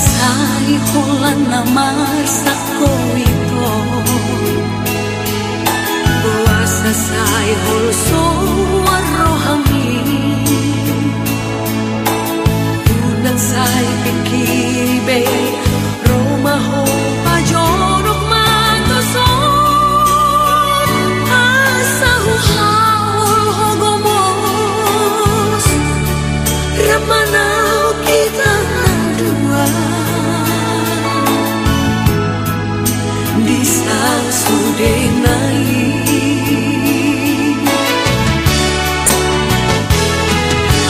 Sai hulan namar sakoito puasa sai hol soar rohami unang sai pikiri be romaho pajonok matoson asahu haul hogomos ramanau kita dua di sang sudenai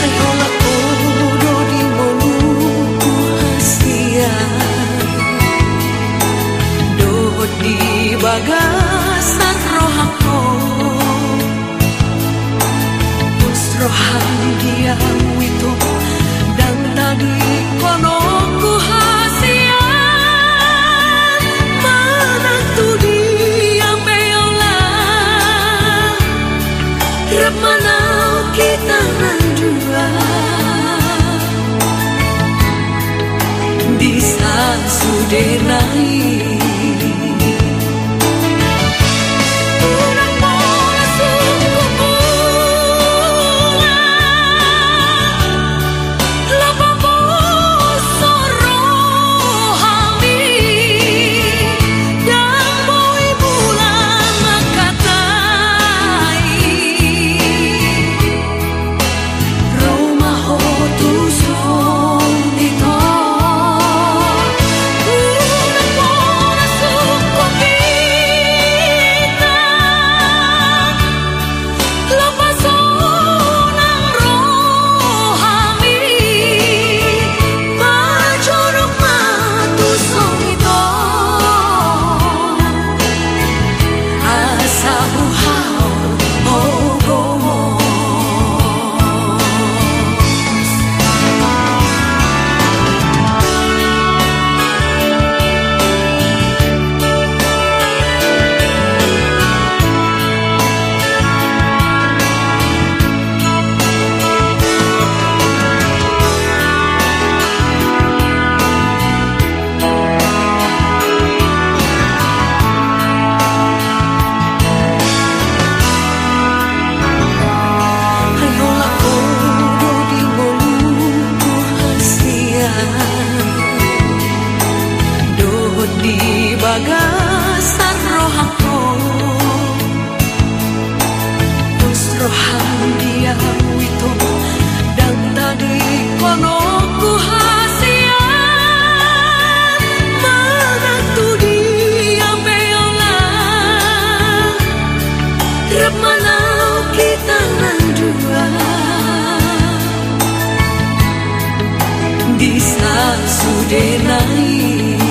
ayolah kodo di moluku hasia dohot di bagasan rohako usrohan dia wito dan tadi konoku hasia manatu dia beola remanau kita dua di sang sudenai. Di bagasan rohako usrohan dia wito dan tadi konoku hasia manatu dia beola remanau kita dua di sang sudenai.